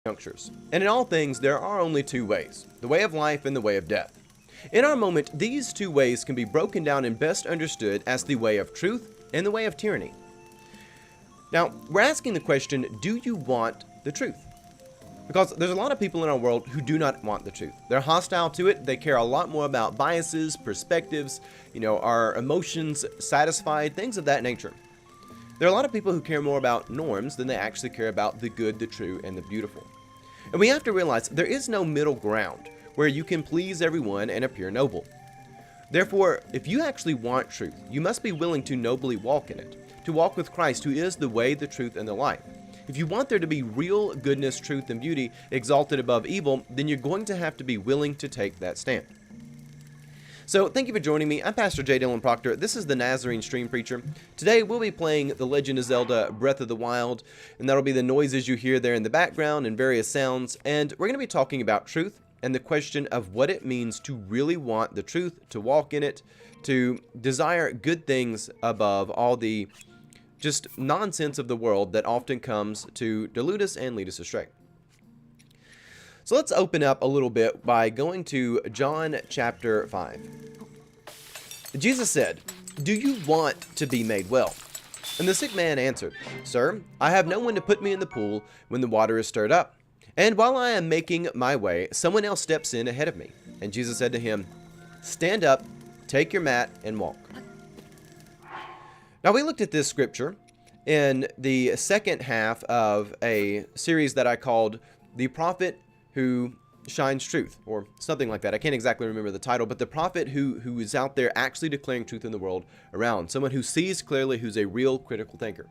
Junctures. And in all things, there are only two ways, the way of life and the way of death. In our moment, these two ways can be broken down and best understood as the way of truth and the way of tyranny. Now, we're asking the question, do you want the truth? Because there's a lot of people in our world who do not want the truth. They're hostile to it. They care a lot more about biases, perspectives, our emotions satisfied, things of that nature. There are a lot of people who care more about norms than they actually care about the good, the true, and the beautiful. And we have to realize there is no middle ground where you can please everyone and appear noble. Therefore, if you actually want truth, you must be willing to nobly walk in it, to walk with Christ, who is the way, the truth, and the life. If you want there to be real goodness, truth, and beauty exalted above evil, then you're going to have to be willing to take that stand. So, thank you for joining me. I'm Pastor J. Dylan Proctor. This is the Nazarene Stream Preacher. Today, we'll be playing The Legend of Zelda Breath of the Wild, and that'll be the noises you hear there in the background and various sounds. And we're going to be talking about truth and the question of what it means to really want the truth, to walk in it, to desire good things above all the just nonsense of the world that often comes to delude us and lead us astray. So let's open up a little bit by going to John chapter 5. Jesus said, "Do you want to be made well?" And the sick man answered, "Sir, I have no one to put me in the pool when the water is stirred up. And while I am making my way, someone else steps in ahead of me." And Jesus said to him, "Stand up, take your mat, and walk." Now, we looked at this scripture in the second half of a series that I called The Prophet Who Shines Truth, or something like that. I can't exactly remember the title, but the prophet who is out there actually declaring truth in the world around. Someone who sees clearly, who's a real critical thinker.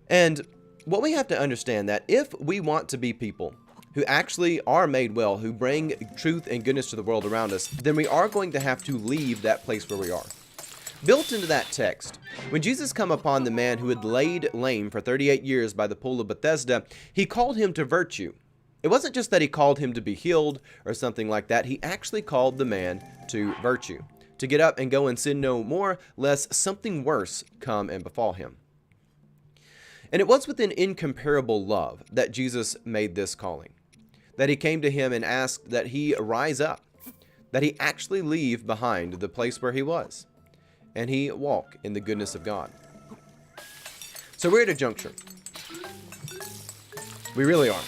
And what we have to understand that if we want to be people who actually are made well, who bring truth and goodness to the world around us, then we are going to have to leave that place where we are. Built into that text, when Jesus come upon the man who had laid lame for 38 years by the pool of Bethesda, he called him to virtue. It wasn't just that he called him to be healed or something like that. He actually called the man to virtue, to get up and go and sin no more, lest something worse come and befall him. And it was with an incomparable love that Jesus made this calling, that he came to him and asked that he rise up, that he actually leave behind the place where he was, and he walk in the goodness of God. So we're at a juncture. We really are.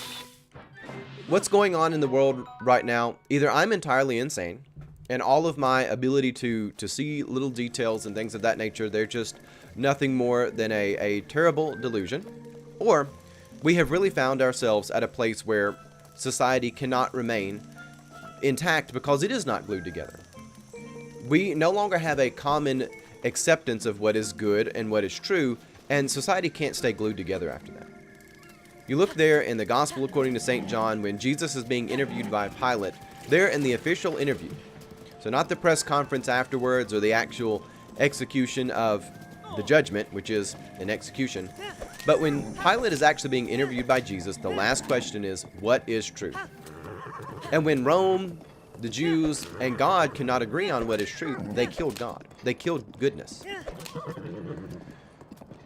What's going on in the world right now, either I'm entirely insane, and all of my ability to see little details and things of that nature, they're just nothing more than a terrible delusion, or we have really found ourselves at a place where society cannot remain intact because it is not glued together. We no longer have a common acceptance of what is good and what is true, and society can't stay glued together after that. You look there in the Gospel according to St. John, when Jesus is being interviewed by Pilate, there in the official interview. So not the press conference afterwards or the actual execution of the judgment, which is an execution. But when Pilate is actually being interviewed by Jesus, the last question is, what is truth? And when Rome, the Jews, and God cannot agree on what is truth, they killed God. They killed goodness.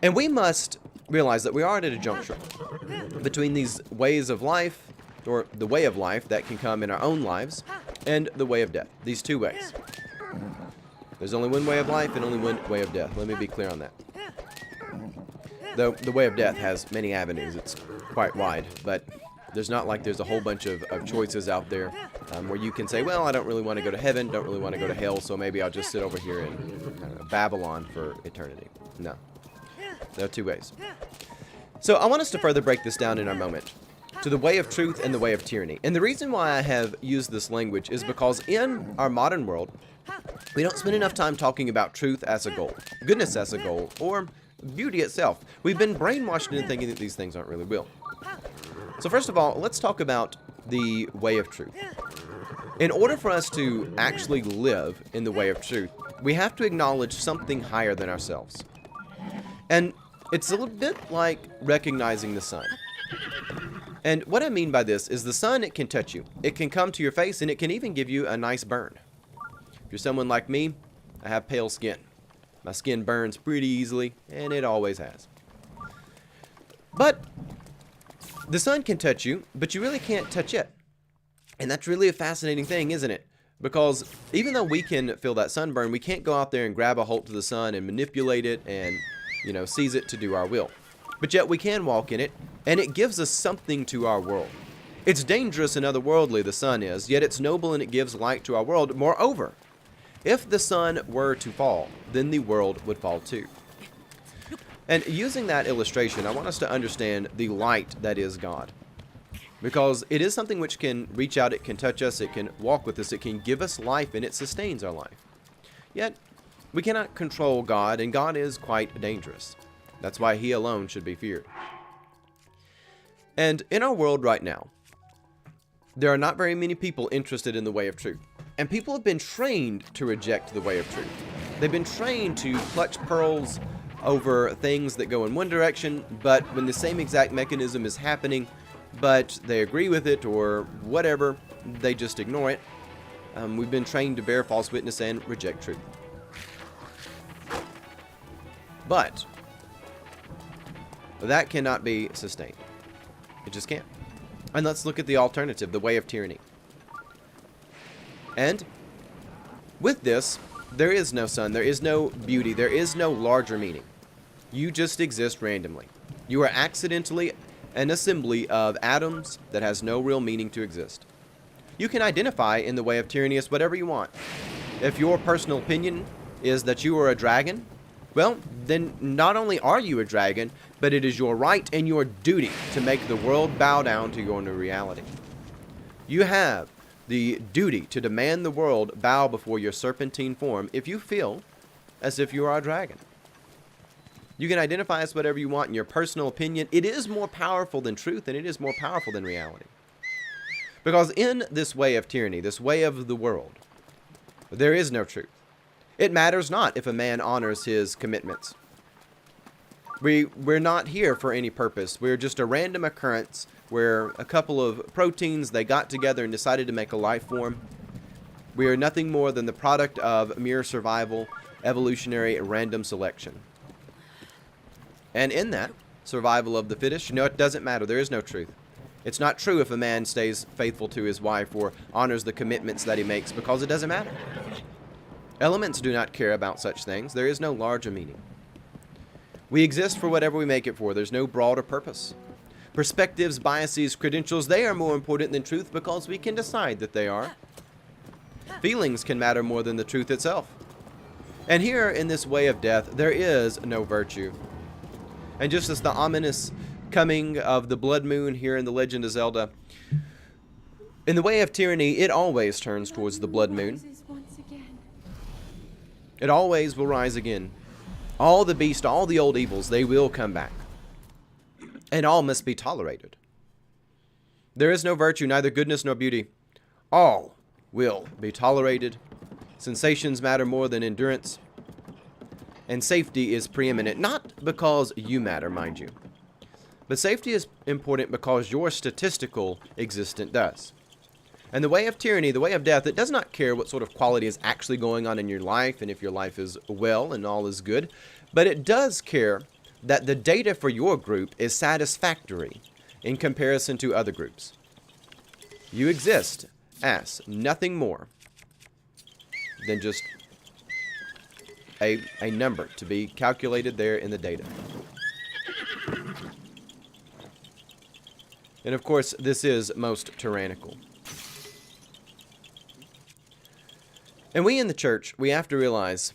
And we must realize that we are at a juncture between these ways of life, or the way of life that can come in our own lives, and the way of death. These two ways. There's only one way of life and only one way of death. Let me be clear on that. Though the way of death has many avenues. It's quite wide, but there's not like there's a whole bunch of choices out there where you can say, well, I don't really want to go to heaven, don't really want to go to hell, so maybe I'll just sit over here in Babylon for eternity. No. There are two ways. So I want us to further break this down in our moment to the way of truth and the way of tyranny. And the reason why I have used this language is because in our modern world, we don't spend enough time talking about truth as a goal, goodness as a goal, or beauty itself. We've been brainwashed into thinking that these things aren't really real. So first of all, let's talk about the way of truth. In order for us to actually live in the way of truth, we have to acknowledge something higher than ourselves. And it's a little bit like recognizing the sun. And what I mean by this is the sun, it can touch you. It can come to your face, and it can even give you a nice burn. If you're someone like me, I have pale skin. My skin burns pretty easily, and it always has. But The sun can touch you, but you really can't touch it. And that's really a fascinating thing, isn't it? Because even though we can feel that sunburn, we can't go out there and grab a hold to the sun and manipulate it and, seize it to do our will. But yet we can walk in it, and it gives us something to our world. It's dangerous and otherworldly, the sun is, yet it's noble and it gives light to our world. Moreover, if the sun were to fall, then the world would fall too. And using that illustration, I want us to understand the light that is God. Because it is something which can reach out, it can touch us, it can walk with us, it can give us life, and it sustains our life. Yet, we cannot control God, and God is quite dangerous. That's why He alone should be feared. And in our world right now, there are not very many people interested in the way of truth. And people have been trained to reject the way of truth. They've been trained to clutch pearls over things that go in one direction, but when the same exact mechanism is happening, but they agree with it or whatever, they just ignore it. We've been trained to bear false witness and reject truth. But that cannot be sustained. It just can't. And let's look at the alternative, the way of tyranny. And with this, there is no sun, there is no beauty, there is no larger meaning. You just exist randomly. You are accidentally an assembly of atoms that has no real meaning to exist. You can identify in the way of tyranny as whatever you want. If your personal opinion is that you are a dragon, well, then not only are you a dragon, but it is your right and your duty to make the world bow down to your new reality. You have the duty to demand the world bow before your serpentine form if you feel as if you are a dragon. You can identify as whatever you want in your personal opinion. It is more powerful than truth, and it is more powerful than reality. Because in this way of tyranny, this way of the world, there is no truth. It matters not if a man honors his commitments. We're not here for any purpose. We're just a random occurrence where a couple of proteins, they got together and decided to make a life form. We are nothing more than the product of mere survival, evolutionary, random selection. And in that survival of the fittest, it doesn't matter. There is no truth. It's not true if a man stays faithful to his wife or honors the commitments that he makes, because it doesn't matter. Elements do not care about such things. There is no larger meaning. We exist for whatever we make it for. There's no broader purpose. Perspectives, biases, credentials, they are more important than truth because we can decide that they are. Feelings can matter more than the truth itself. And here in this way of death, there is no virtue. And just as the ominous coming of the blood moon here in the Legend of Zelda, in the way of tyranny, it always turns towards the blood moon. It always will rise again. All the beasts, all the old evils, they will come back. And all must be tolerated. There is no virtue, neither goodness nor beauty. All will be tolerated. Sensations matter more than endurance. And safety is preeminent, not because you matter, mind you. But safety is important because your statistical existence does. And the way of tyranny, the way of death, it does not care what sort of quality is actually going on in your life and if your life is well and all is good. But it does care that the data for your group is satisfactory in comparison to other groups. You exist as nothing more than just a number to be calculated there in the data. And of course, this is most tyrannical. And we in the church, we have to realize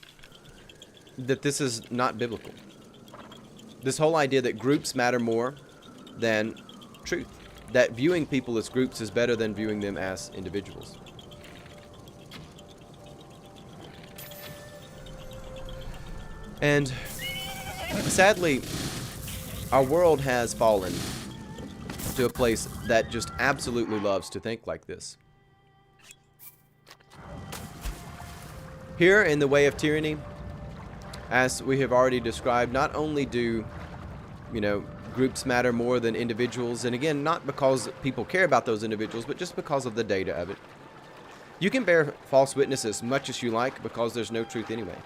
that this is not biblical. This whole idea that groups matter more than truth. That viewing people as groups is better than viewing them as individuals. And sadly, our world has fallen to a place that just absolutely loves to think like this. Here in the way of tyranny, as we have already described, not only do, groups matter more than individuals, and again, not because people care about those individuals, but just because of the data of it. You can bear false witness as much as you like because there's no truth anyway.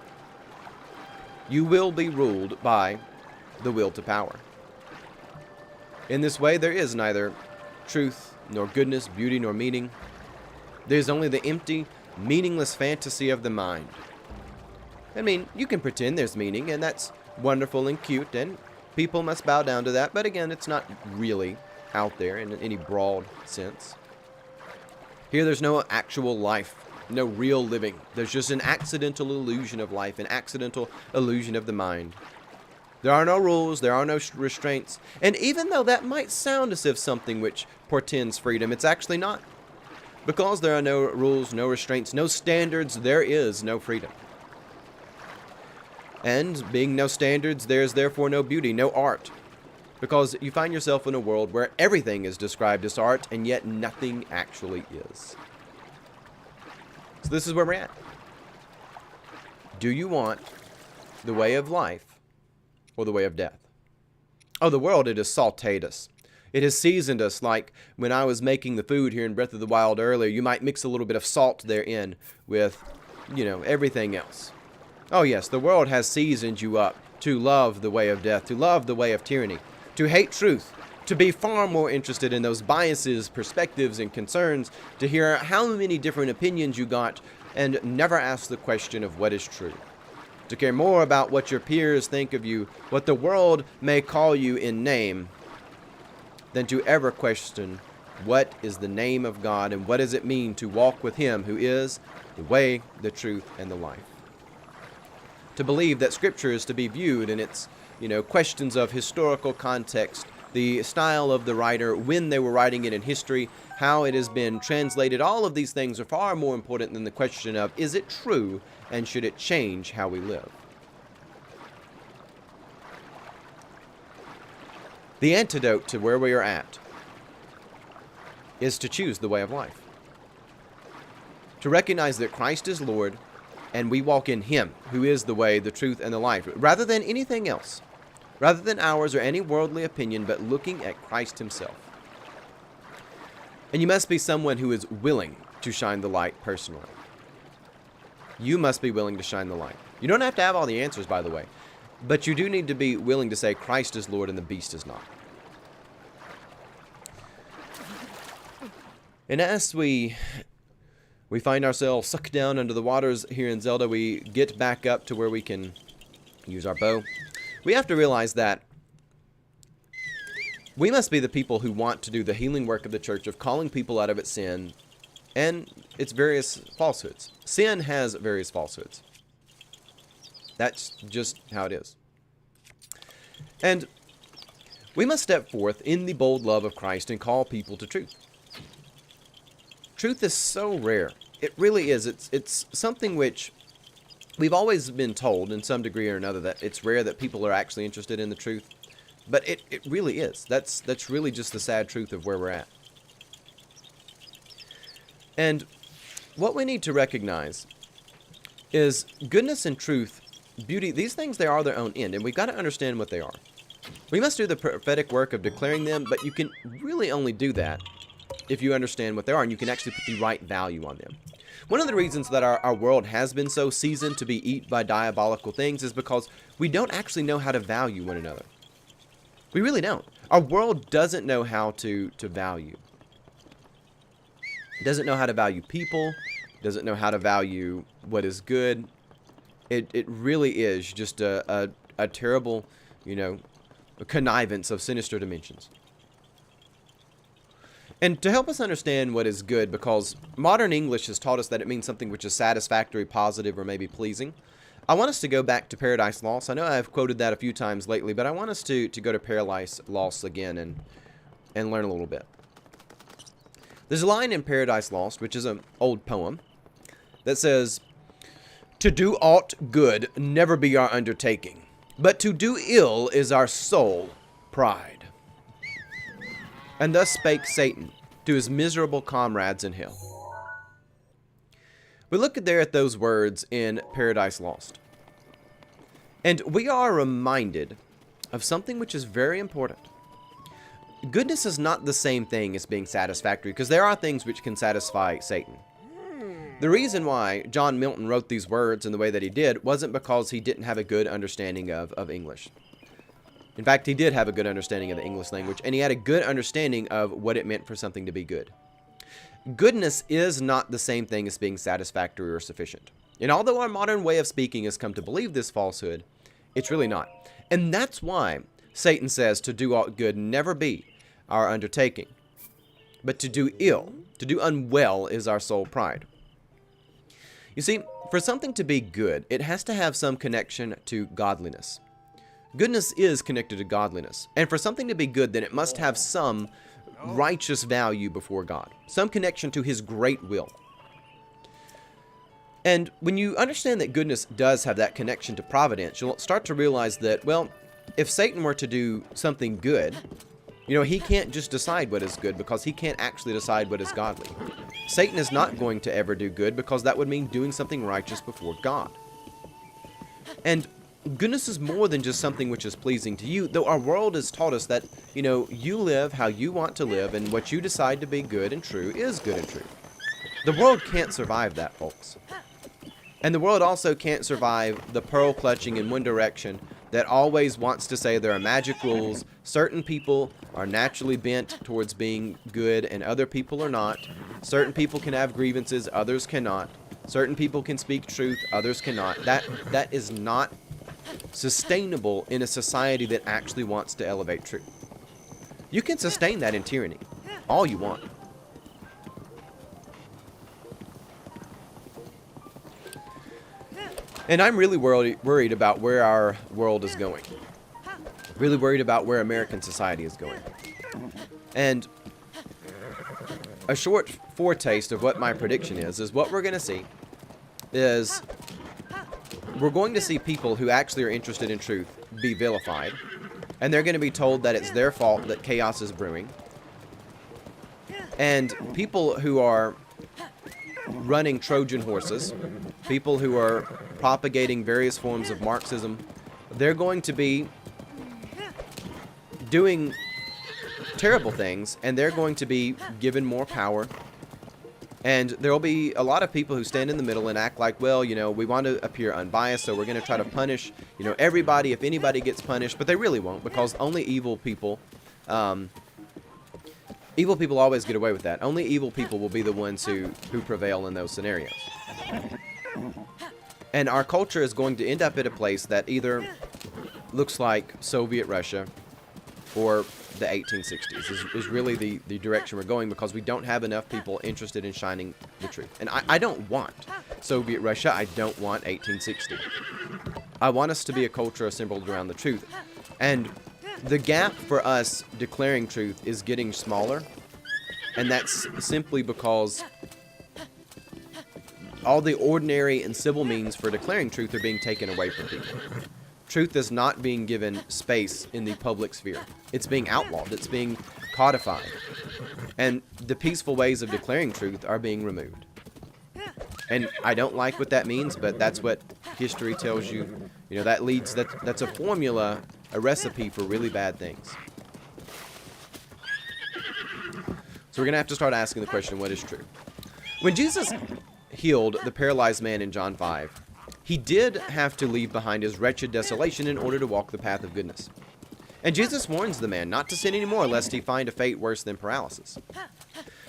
You will be ruled by the will to power. In this way, there is neither truth, nor goodness, beauty, nor meaning. There is only the empty, meaningless fantasy of the mind. I mean, you can pretend there's meaning, and that's wonderful and cute, and people must bow down to that, but again, it's not really out there in any broad sense. Here, there's no actual life, no real living. There's just an accidental illusion of life, an accidental illusion of the mind. There are no rules, there are no restraints, and even though that might sound as if something which portends freedom, it's actually not. Because there are no rules, no restraints, no standards, there is no freedom. And being no standards, there is therefore no beauty, no art. Because you find yourself in a world where everything is described as art, and yet nothing actually is. So this is where we're at. Do you want the way of life or the way of death? Oh, the world, it has sauteed us. It has seasoned us like when I was making the food here in Breath of the Wild earlier. You might mix a little bit of salt therein with, everything else. Oh yes, the world has seasoned you up to love the way of death, to love the way of tyranny, to hate truth, to be far more interested in those biases, perspectives, and concerns, to hear how many different opinions you got, and never ask the question of what is true. To care more about what your peers think of you, what the world may call you in name, than to ever question what is the name of God and what does it mean to walk with Him who is the way, the truth, and the life. To believe that Scripture is to be viewed in its, questions of historical context, the style of the writer, when they were writing it in history, how it has been translated, all of these things are far more important than the question of, is it true and should it change how we live? The antidote to where we are at is to choose the way of life. To recognize that Christ is Lord, and we walk in Him, who is the way, the truth, and the life, rather than anything else, rather than ours or any worldly opinion, but looking at Christ Himself. And you must be someone who is willing to shine the light personally. You must be willing to shine the light. You don't have to have all the answers, by the way, but you do need to be willing to say Christ is Lord and the beast is not. And as we find ourselves sucked down under the waters here in Zelda, we get back up to where we can use our bow. We have to realize that we must be the people who want to do the healing work of the church of calling people out of its sin and its various falsehoods. Sin has various falsehoods. That's just how it is. And we must step forth in the bold love of Christ and call people to truth. Truth is so rare. It really is. It's something which we've always been told in some degree or another that it's rare that people are actually interested in the truth. But it really is. That's really just the sad truth of where we're at. And what we need to recognize is goodness and truth, beauty, these things, they are their own end, and we've got to understand what they are. We must do the prophetic work of declaring them, but you can really only do that if you understand what they are, and you can actually put the right value on them. One of the reasons that our world has been so seasoned to be eaten by diabolical things is because we don't actually know how to value one another. We really don't. Our world doesn't know how to value. It doesn't know how to value people. It doesn't know how to value what is good. It really is just a terrible, a connivance of sinister dimensions. And to help us understand what is good, because modern English has taught us that it means something which is satisfactory, positive, or maybe pleasing, I want us to go back to Paradise Lost. I know I've quoted that a few times lately, but I want us to go to Paradise Lost again and learn a little bit. There's a line in Paradise Lost, which is an old poem, that says, "To do aught good never be our undertaking, but to do ill is our sole pride." And thus spake Satan to his miserable comrades in hell. We look there at those words in Paradise Lost, and we are reminded of something which is very important. Goodness is not the same thing as being satisfactory, because there are things which can satisfy Satan. The reason why John Milton wrote these words in the way that he did wasn't because he didn't have a good understanding of English. In fact, he did have a good understanding of the English language, and he had a good understanding of what it meant for something to be good. Goodness is not the same thing as being satisfactory or sufficient. And although our modern way of speaking has come to believe this falsehood, it's really not. And that's why Satan says to do all good never be our undertaking, but to do ill, to do unwell is our sole pride. You see, for something to be good, it has to have some connection to godliness. Goodness is connected to godliness. And for something to be good, then it must have some righteous value before God, some connection to his great will. And when you understand that goodness does have that connection to providence, you'll start to realize that, well, if Satan were to do something good, he can't just decide what is good because he can't actually decide what is godly. Satan is not going to ever do good because that would mean doing something righteous before God. And goodness is more than just something which is pleasing to you, though our world has taught us that, you live how you want to live, and what you decide to be good and true is good and true. The world can't survive that, folks. And the world also can't survive the pearl clutching in one direction that always wants to say there are magic rules, certain people are naturally bent towards being good and other people are not. Certain people can have grievances, others cannot. Certain people can speak truth, others cannot. That is not sustainable in a society that actually wants to elevate truth. You can sustain that in tyranny, all you want. And I'm really worried about where our world is going. Really worried about where American society is going. And a short foretaste of what my prediction is what we're going to see is we're going to see people who actually are interested in truth be vilified. And they're going to be told that it's their fault that chaos is brewing. And people who are running Trojan horses, people who are propagating various forms of Marxism, they're going to be doing terrible things, and they're going to be given more power. And there will be a lot of people who stand in the middle and act like, well, we want to appear unbiased, so we're going to try to punish, everybody if anybody gets punished. But they really won't, because only evil people always get away with that. Only evil people will be the ones who prevail in those scenarios. And our culture is going to end up at a place that either looks like Soviet Russia or the 1860s is really the direction we're going, because we don't have enough people interested in shining the truth. And I don't want Soviet Russia. I don't want 1860. I want us to be a culture assembled around the truth. And the gap for us declaring truth is getting smaller. And that's simply because all the ordinary and civil means for declaring truth are being taken away from people. Truth is not being given space in the public sphere. It's being outlawed. It's being codified. And the peaceful ways of declaring truth are being removed. And I don't like what that means, but that's what history tells you. That's a formula, a recipe for really bad things. So we're going to have to start asking the question, what is true? When Jesus healed the paralyzed man in John 5, he did have to leave behind his wretched desolation in order to walk the path of goodness. And Jesus warns the man not to sin anymore, lest he find a fate worse than paralysis.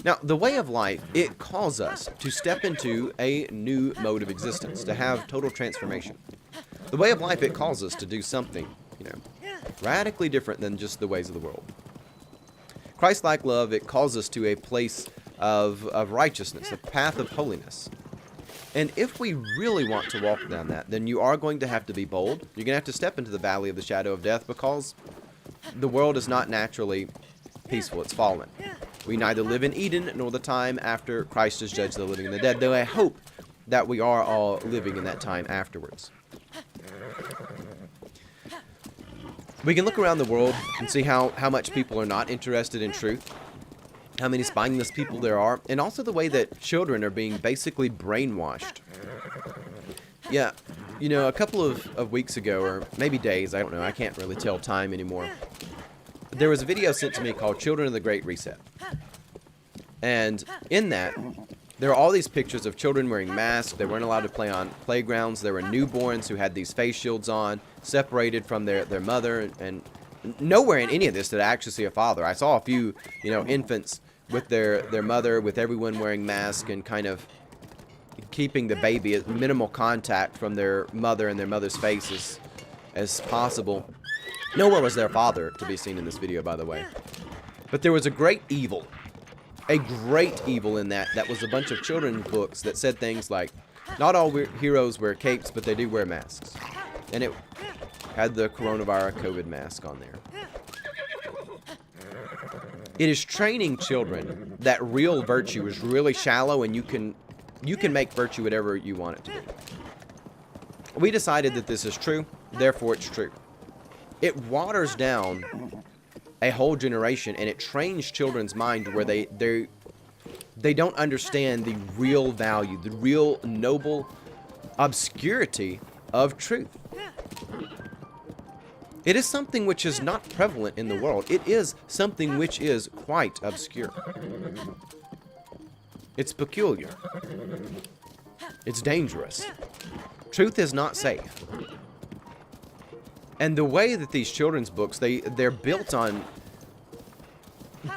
Now, the way of life, it calls us to step into a new mode of existence, to have total transformation. The way of life, it calls us to do something, radically different than just the ways of the world. Christ-like love, it calls us to a place of righteousness, a path of holiness. And if we really want to walk down that, then you are going to have to be bold. You're going to have to step into the valley of the shadow of death, because the world is not naturally peaceful. It's fallen. We neither live in Eden nor the time after Christ has judged the living and the dead, though I hope that we are all living in that time afterwards. We can look around the world and see how much people are not interested in truth, how many spineless people there are, and also the way that children are being basically brainwashed. Yeah, a couple of weeks ago, or maybe days, I don't know, I can't really tell time anymore, there was a video sent to me called Children of the Great Reset. And in that, there are all these pictures of children wearing masks. They weren't allowed to play on playgrounds. There were newborns who had these face shields on, separated from their mother, and Nowhere in any of this did I actually see a father. I saw a few, infants with their mother, with everyone wearing masks and kind of keeping the baby at minimal contact from their mother and their mother's faces as possible. Nowhere was their father to be seen in this video, by the way. But there was a great evil in that was a bunch of children's books that said things like, not all heroes wear capes, but they do wear masks. And it had the coronavirus COVID mask on there. It is training children that real virtue is really shallow, and you can make virtue whatever you want it to be. We decided that this is true, therefore it's true. It waters down a whole generation, and it trains children's mind where they don't understand the real value, the real noble obscurity of truth. It is something which is not prevalent in the world. It is something which is quite obscure. It's peculiar. It's dangerous. Truth is not safe. And the way that these children's books, they're built on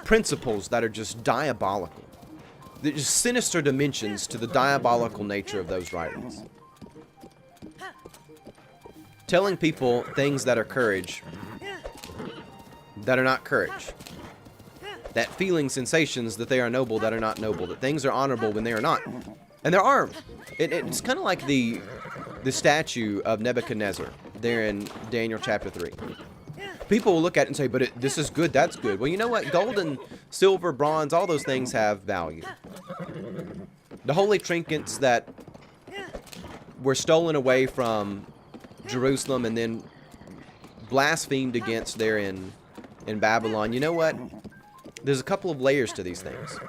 principles that are just diabolical. There's just sinister dimensions to the diabolical nature of those writings. Telling people things that are courage, that are not courage. That feeling sensations that they are noble, that are not noble. That things are honorable when they are not. And there are. It's kind of like the statue of Nebuchadnezzar there in Daniel chapter 3. People will look at it and say, but this is good, that's good. Well, you know what? Gold and silver, bronze, all those things have value. The holy trinkets that were stolen away from Jerusalem and then blasphemed against there in Babylon, you know what? There's a couple of layers to these things.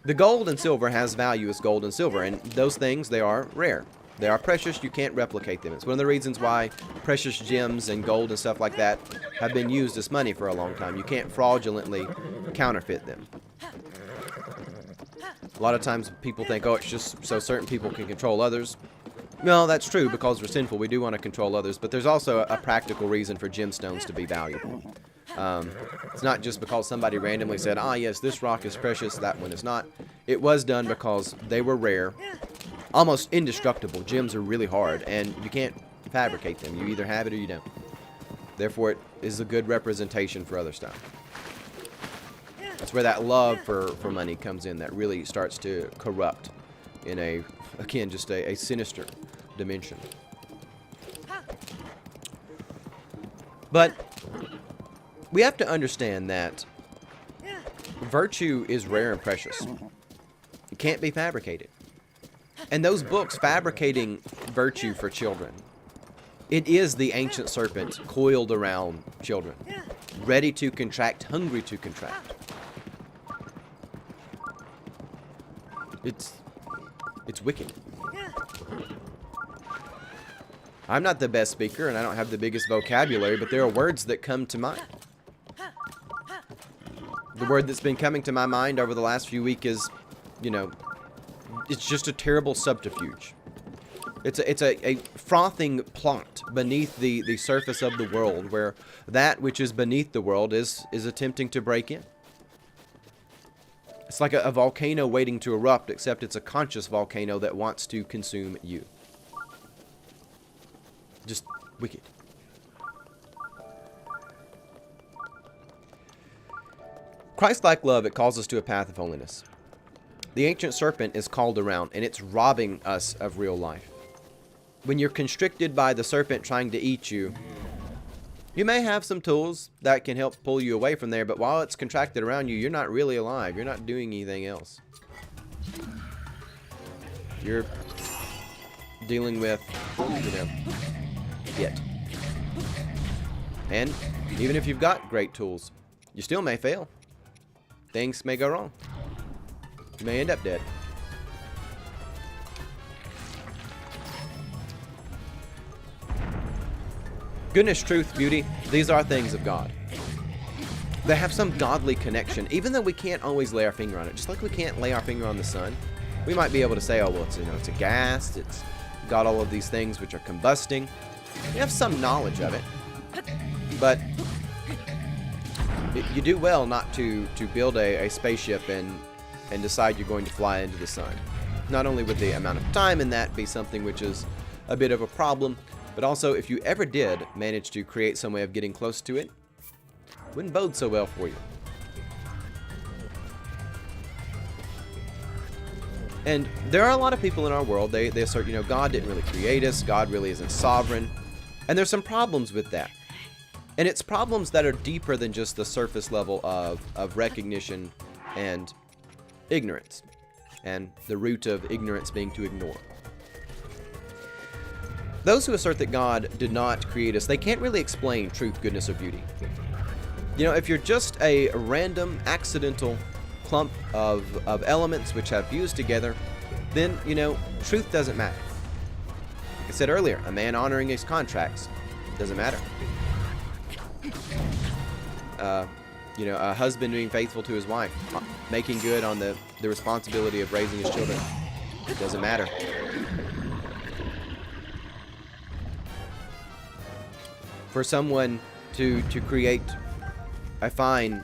The gold and silver has value as gold and silver, and those things, they are rare. They are precious. You can't replicate them. It's one of the reasons why precious gems and gold and stuff like that have been used as money for a long time. You can't fraudulently counterfeit them. A lot of times people think, oh, it's just so certain people can control others. No, that's true, because we're sinful. We do want to control others, but there's also a practical reason for gemstones to be valuable. It's not just because somebody randomly said, ah, yes, this rock is precious, that one is not. It was done because they were rare, almost indestructible. Gems are really hard, and you can't fabricate them. You either have it or you don't. Therefore, it is a good representation for other stuff. That's where that love for money comes in, that really starts to corrupt in again, just a sinister dimension. But we have to understand that virtue is rare and precious. It can't be fabricated. And those books fabricating virtue for children, it is the ancient serpent coiled around children, ready to contract, hungry to contract. It's wicked. I'm not the best speaker, and I don't have the biggest vocabulary, but there are words that come to mind. The word that's been coming to my mind over the last few weeks is, it's just a terrible subterfuge. It's a frothing plot beneath the surface of the world, where that which is beneath the world is attempting to break in. It's like a volcano waiting to erupt, except it's a conscious volcano that wants to consume you. Just wicked. Christ-like love, it calls us to a path of holiness. The ancient serpent is called around, and it's robbing us of real life. When you're constricted by the serpent trying to eat you, you may have some tools that can help pull you away from there, but while it's contracted around you, you're not really alive. You're not doing anything else. You're dealing with, it. And even if you've got great tools, you still may fail. Things may go wrong. You may end up dead. Goodness, truth, beauty, these are things of God. They have some godly connection, even though we can't always lay our finger on it. Just like we can't lay our finger on the sun. We might be able to say, oh, well, it's a gas, it's got all of these things which are combusting. We have some knowledge of it. But you do well not to build a spaceship and decide you're going to fly into the sun. Not only would the amount of time in that be something which is a bit of a problem, but also if you ever did manage to create some way of getting close to it, wouldn't bode so well for you. And there are a lot of people in our world, they assert, God didn't really create us, God really isn't sovereign. And there's some problems with that. And it's problems that are deeper than just the surface level of recognition and ignorance. And the root of ignorance being to ignore. Those who assert that God did not create us, they can't really explain truth, goodness, or beauty. If you're just a random, accidental clump of elements which have fused together, then, truth doesn't matter. Like I said earlier, a man honoring his contracts doesn't matter. A husband being faithful to his wife, making good on the responsibility of raising his children, it doesn't matter. For someone to create a fine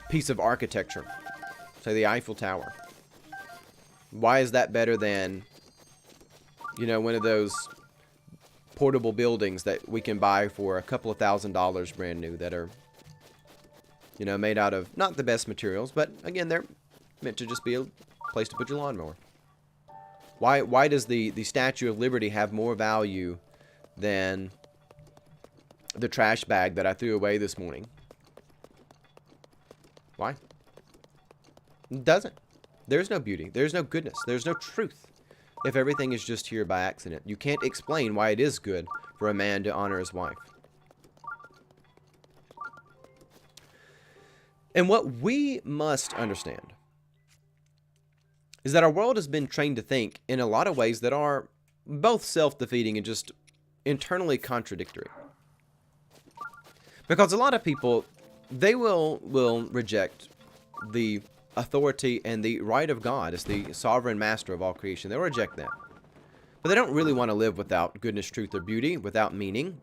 piece of architecture, say the Eiffel Tower, why is that better than, one of those portable buildings that we can buy for a couple of $1,000s brand new that are, made out of not the best materials, but again, they're meant to just be a place to put your lawnmower. Why does the Statue of Liberty have more value than the trash bag that I threw away this morning? Why? It doesn't. There's no beauty. There's no goodness. There's no truth if everything is just here by accident. You can't explain why it is good for a man to honor his wife. And what we must understand is that our world has been trained to think in a lot of ways that are both self-defeating and just internally contradictory. Because a lot of people, they will reject the authority and the right of God as the sovereign master of all creation. They'll reject that. But they don't really want to live without goodness, truth, or beauty, without meaning.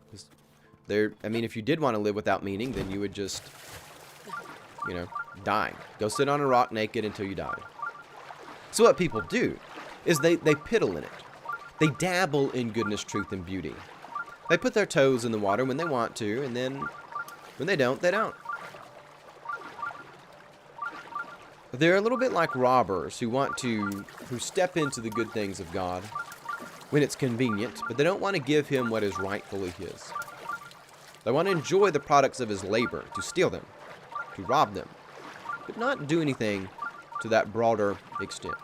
If you did want to live without meaning, then you would just, die. Go sit on a rock naked until you died. So what people do is they piddle in it. They dabble in goodness, truth, and beauty. They put their toes in the water when they want to, and then when they don't, they don't. They're a little bit like robbers who step into the good things of God when it's convenient, but they don't want to give him what is rightfully his. They want to enjoy the products of his labor, to steal them, to rob them, but not do anything to that broader extent.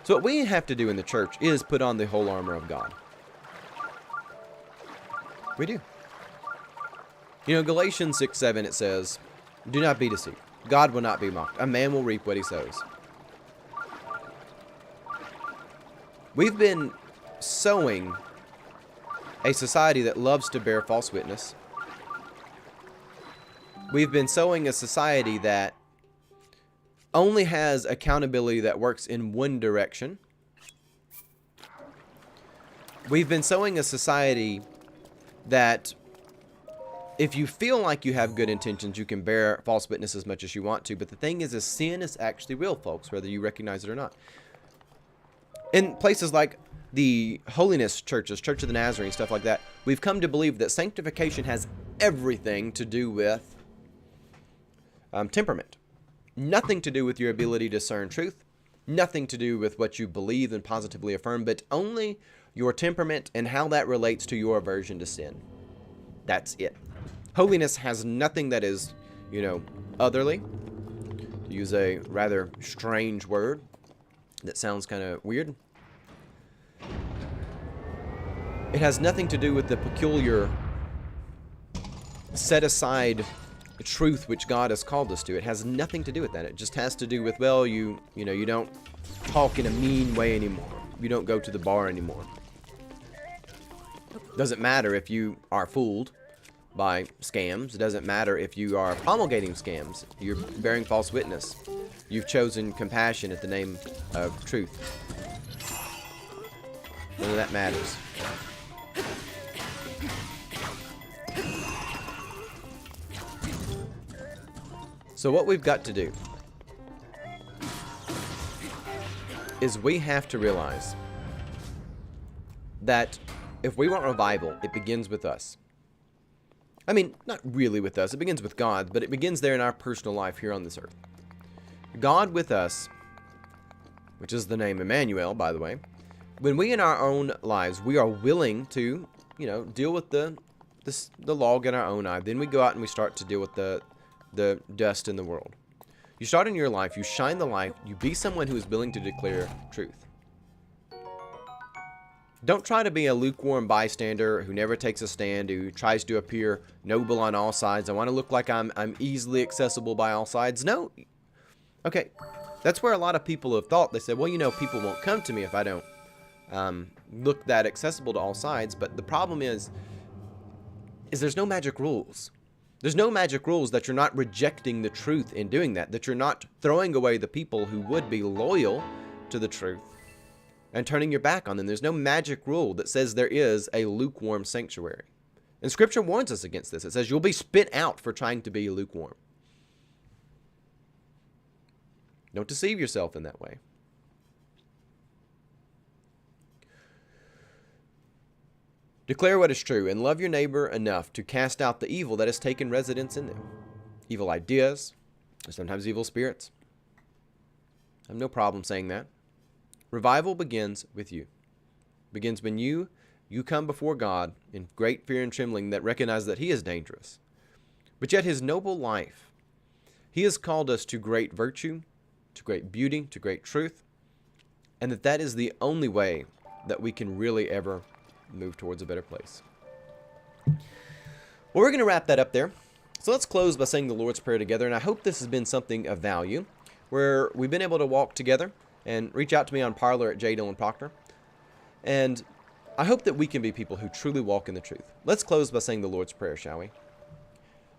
So what we have to do in the church is put on the whole armor of God. We do. Galatians 6:7, it says, "Do not be deceived. God will not be mocked. A man will reap what he sows." We've been sowing a society that loves to bear false witness. We've been sowing a society that only has accountability that works in one direction. We've been sowing a society that if you feel like you have good intentions, you can bear false witness as much as you want to. But the thing is sin is actually real, folks, whether you recognize it or not. In places like the holiness churches, Church of the Nazarene, stuff like that, we've come to believe that sanctification has everything to do with temperament. Nothing to do with your ability to discern truth. Nothing to do with what you believe and positively affirm, but only your temperament and how that relates to your aversion to sin. That's it. Holiness has nothing that is, otherly. To use a rather strange word that sounds kind of weird. It has nothing to do with the peculiar set-aside truth which God has called us to. It has nothing to do with that. It just has to do with, you don't talk in a mean way anymore. You don't go to the bar anymore. Doesn't matter if you are fooled by scams. It doesn't matter if you are promulgating scams. You're bearing false witness. You've chosen compassion at the name of truth. None of that matters. So what we've got to do is we have to realize that if we want revival, it begins with us. I mean, not really with us. It begins with God, but it begins there in our personal life here on this earth. God with us, which is the name Emmanuel, by the way, when we in our own lives, we are willing to, deal with the log in our own eye, then we go out and we start to deal with the dust in the world. You start in your life, you shine the light, you be someone who is willing to declare truth. Don't try to be a lukewarm bystander who never takes a stand, who tries to appear noble on all sides. I want to look like I'm easily accessible by all sides. No. Okay. That's where a lot of people have thought. They said, well, people won't come to me if I don't look that accessible to all sides. But the problem is there's no magic rules. There's no magic rules that you're not rejecting the truth in doing that you're not throwing away the people who would be loyal to the truth and turning your back on them. There's no magic rule that says there is a lukewarm sanctuary. And Scripture warns us against this. It says you'll be spit out for trying to be lukewarm. Don't deceive yourself in that way. Declare what is true and love your neighbor enough to cast out the evil that has taken residence in them. Evil ideas, or sometimes evil spirits. I have no problem saying that. Revival begins with you. Begins when you come before God in great fear and trembling that recognize that He is dangerous. But yet His noble life, He has called us to great virtue, to great beauty, to great truth, and that is the only way that we can really ever move towards a better place. Well, we're going to wrap that up there. So let's close by saying the Lord's Prayer together, and I hope this has been something of value, where we've been able to walk together. And reach out to me on Parler at J. Dillon Proctor. And I hope that we can be people who truly walk in the truth. Let's close by saying the Lord's Prayer, shall we?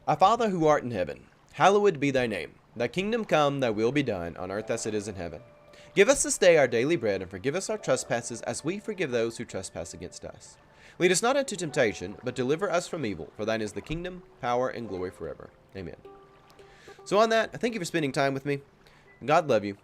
Our Father who art in heaven, hallowed be thy name. Thy kingdom come, thy will be done, on earth as it is in heaven. Give us this day our daily bread, and forgive us our trespasses, as we forgive those who trespass against us. Lead us not into temptation, but deliver us from evil. For thine is the kingdom, power, and glory forever. Amen. So on that, I thank you for spending time with me. God love you,